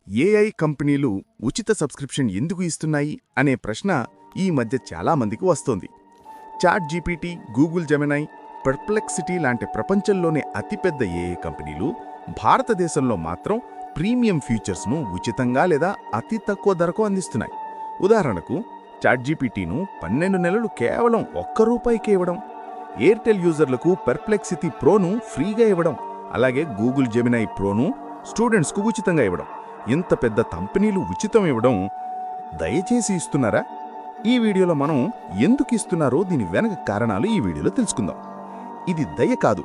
AI కంపెనీలు ఉచిత subscription ఎందుకు ఇస్తున్నాయి అనే ప్రశ్న ఈ మధ్య చాలా మందికి వస్తోంది. Chat GPT, Google Gemini, Perplexity లాంటి ప్రపంచంలోనే అతిపెద్ద ఏఐ కంపెనీలు భారతదేశంలో మాత్రం ప్రీమియం ఫీచర్స్ను ఉచితంగా లేదా అతి తక్కువ ధరకు అందిస్తున్నాయి. ఉదాహరణకు చాట్ జీపీటీను 12 నెలలు కేవలం ₹1 ఇవ్వడం, ఎయిర్టెల్ యూజర్లకు పర్ప్లెక్సిటీ ప్రోను ఫ్రీగా ఇవ్వడం, అలాగే గూగుల్ జెమినై ప్రోను స్టూడెంట్స్కు ఉచితంగా ఇవ్వడం. ఇంత పెద్ద కంపెనీలు ఉచితం ఇవ్వడం దయచేసి ఇస్తున్నారా? ఈ వీడియోలో మనం ఎందుకు ఇస్తున్నారో దీని వెనక కారణాలు ఈ వీడియోలో తెలుసుకుందాం. ఇది దయ కాదు,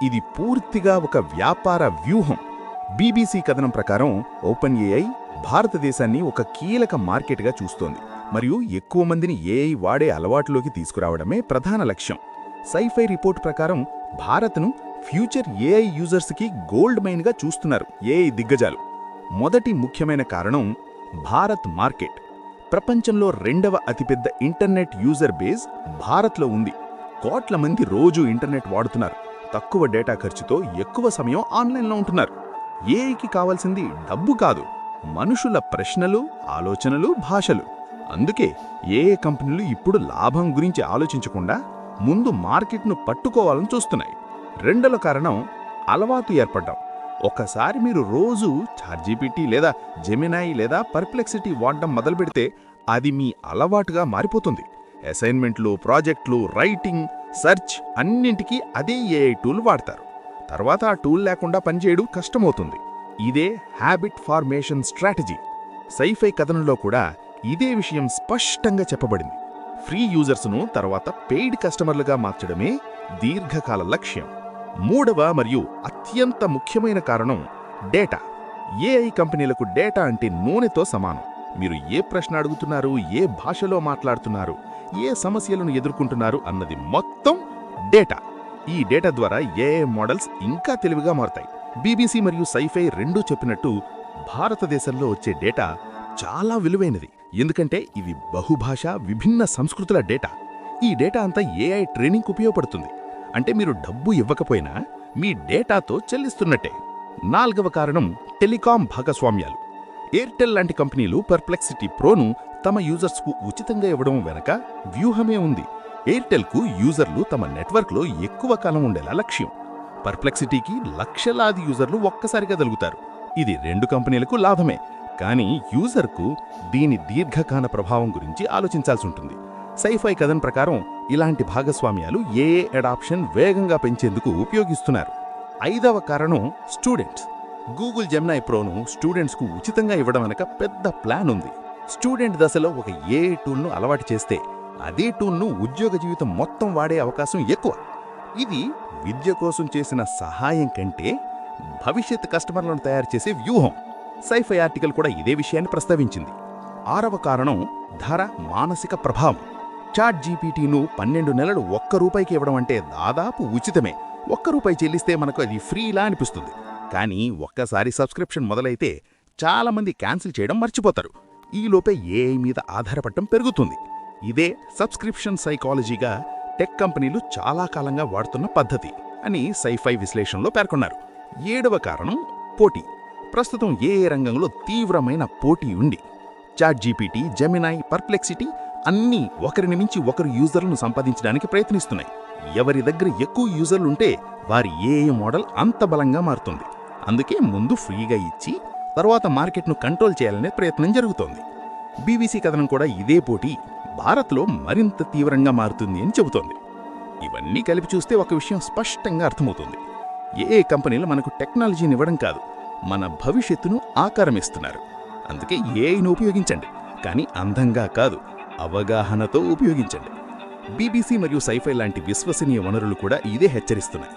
ఇది పూర్తిగా ఒక వ్యాపార వ్యూహం. బీబీసీ కథనం ప్రకారం ఓపెన్ ఏఐ భారతదేశాన్ని ఒక కీలక మార్కెట్గా చూస్తోంది మరియు ఎక్కువ మందిని ఏఐ వాడే అలవాటులోకి తీసుకురావడమే ప్రధాన లక్ష్యం. సైఫై రిపోర్ట్ ప్రకారం భారత్ను ఫ్యూచర్ ఏఐ యూజర్స్కి గోల్డ్ మైన్గా చూస్తున్నారు ఏఐ దిగ్గజాలు. మొదటి ముఖ్యమైన కారణం భారత్ మార్కెట్. ప్రపంచంలో 2వ అతిపెద్ద ఇంటర్నెట్ యూజర్ బేస్ భారత్లో ఉంది. కోట్ల మంది రోజూ ఇంటర్నెట్ వాడుతున్నారు. తక్కువ డేటా ఖర్చుతో ఎక్కువ సమయం ఆన్లైన్లో ఉంటున్నారు. ఏఐకి కావాల్సింది డబ్బు కాదు, మనుషుల ప్రశ్నలు, ఆలోచనలు, భాషలు. అందుకే ఏఐ కంపెనీలు ఇప్పుడు లాభం గురించి ఆలోచించకుండా ముందు మార్కెట్ను పట్టుకోవాలని చూస్తున్నాయి. రెండవ కారణం అలవాటు ఏర్పడ్డం. ఒకసారి మీరు రోజు చాట్ జీపీటీ లేదా జెమినై లేదా పర్ప్లెక్సిటీ వాడడం మొదలుపెడితే అది మీ అలవాటుగా మారిపోతుంది. అసైన్మెంట్లు, ప్రాజెక్టులు, రైటింగ్, సెర్చ్ అన్నింటికీ అదే ఏఐ టూల్ వాడతారు. తర్వాత ఆ టూల్ లేకుండా పనిచేయడం కష్టమవుతుంది. ఇదే హ్యాబిట్ ఫార్మేషన్ స్ట్రాటజీ. సైఫై కథనంలో కూడా ఇదే విషయం స్పష్టంగా చెప్పబడింది. ఫ్రీ యూజర్స్ను తర్వాత పెయిడ్ కస్టమర్లుగా మార్చడమే దీర్ఘకాల లక్ష్యం. మూడవ మరియు అత్యంత ముఖ్యమైన కారణం డేటా. ఏఐ కంపెనీలకు డేటా అంటే నూనెతో సమానం. మీరు ఏ ప్రశ్న అడుగుతున్నారు, ఏ భాషలో మాట్లాడుతున్నారు, ఏ సమస్యలను ఎదుర్కొంటున్నారు అన్నది మొత్తం డేటా. ఈ డేటా ద్వారా ఏఐ మోడల్స్ ఇంకా తెలివిగా మారుతాయి. బీబీసీ మరియు సైఫై రెండూ చెప్పినట్టు భారతదేశంలో వచ్చే డేటా చాలా విలువైనది. ఎందుకంటే ఇది బహుభాషా, విభిన్న సంస్కృతుల డేటా. ఈ డేటా అంతా ఏఐ ట్రైనింగ్కు ఉపయోగపడుతుంది. అంటే మీరు డబ్బు ఇవ్వకపోయినా మీ డేటాతో చెల్లిస్తున్నట్టే. నాల్గవ కారణం టెలికాం భాగస్వామ్యాలు. ఎయిర్టెల్ లాంటి కంపెనీలు పర్ప్లెక్సిటీ ప్రోను తమ యూజర్స్కు ఉచితంగా ఇవ్వడం వెనక వ్యూహమే ఉంది. ఎయిర్టెల్కు యూజర్లు తమ నెట్వర్క్లో ఎక్కువ కాలం ఉండేలా లక్ష్యం. పర్ప్లెక్సిటీకి లక్షలాది యూజర్లు ఒక్కసారిగా తగులుతారు. ఇది రెండు కంపెనీలకు లాభమే, కానీ యూజర్కు దీని దీర్ఘకాల ప్రభావం గురించి ఆలోచించాల్సి ఉంటుంది. సైఫై కథన్ ప్రకారం ఇలాంటి భాగస్వామ్యాలు ఏఐ అడాప్షన్ వేగంగా పెంచేందుకు ఉపయోగిస్తున్నారు. ఐదవ కారణం స్టూడెంట్స్. గూగుల్ జెమినై ప్రోను స్టూడెంట్స్కు ఉచితంగా ఇవ్వడం వెనక పెద్ద ప్లాన్ ఉంది. స్టూడెంట్ దశలో ఒక ఏఐ టూల్ను అలవాటు చేస్తే అదే టూల్ను ఉద్యోగ జీవితం మొత్తం వాడే అవకాశం ఎక్కువ. ఇది విద్య కోసం చేసిన సహాయం కంటే భవిష్యత్ కస్టమర్లను తయారు చేసే వ్యూహం. సైఫై ఆర్టికల్ కూడా ఇదే విషయాన్ని ప్రస్తావించింది. ఆరవ కారణం ధర, మానసిక ప్రభావం. చాట్ జీపీటీను 12 నెలలు ₹1 ఇవ్వడం అంటే దాదాపు ఉచితమే. ₹1 చెల్లిస్తే మనకు అది ఫ్రీలా అనిపిస్తుంది. కానీ ఒక్కసారి సబ్స్క్రిప్షన్ మొదలైతే చాలామంది క్యాన్సిల్ చేయడం మర్చిపోతారు. ఈలోపే ఏఐ మీద ఆధారపడటం పెరుగుతుంది. ఇదే సబ్స్క్రిప్షన్ సైకాలజీగా టెక్ కంపెనీలు చాలా కాలంగా వాడుతున్న పద్ధతి అని సైఫై విశ్లేషణలో పేర్కొన్నారు. ఏడవ కారణం పోటీ. ప్రస్తుతం ఏఐ రంగంలో తీవ్రమైన పోటీ ఉంది. చాట్ జీపీటీ, జెమినై, పర్ప్లెక్సిటీ అన్నీ ఒకరిని మించి ఒకరు యూజర్లను సంపాదించడానికి ప్రయత్నిస్తున్నాయి. ఎవరి దగ్గర ఎక్కువ యూజర్లుంటే వారి ఏఐ మోడల్ అంత బలంగా మారుతుంది. అందుకే ముందు ఫ్రీగా ఇచ్చి తర్వాత మార్కెట్ను కంట్రోల్ చేయాలనే ప్రయత్నం జరుగుతోంది. బీబీసీ కథనం కూడా ఇదే పోటీ భారత్లో మరింత తీవ్రంగా మారుతుంది అని చెబుతోంది. ఇవన్నీ కలిపి చూస్తే ఒక విషయం స్పష్టంగా అర్థమవుతుంది. ఏఐ కంపెనీలు మనకు టెక్నాలజీని ఇవ్వడం కాదు, మన భవిష్యత్తును ఆకారమిస్తున్నారు. అందుకే ఏఐను ఉపయోగించండి, కానీ అందంగా కాదు, అవగాహనతో ఉపయోగించండి. బీబీసీ మరియు సైఫై లాంటి విశ్వసనీయ వనరులు కూడా ఇదే హెచ్చరిస్తున్నాయి.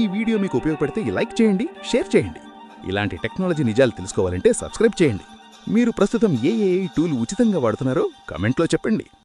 ఈ వీడియో మీకు ఉపయోగపడితే లైక్ చేయండి, షేర్ చేయండి. ఇలాంటి టెక్నాలజీ నిజాలు తెలుసుకోవాలంటే సబ్స్క్రైబ్ చేయండి. మీరు ప్రస్తుతం ఏ ఏఐ టూల్ ఉచితంగా వాడుతున్నారో కామెంట్లో చెప్పండి.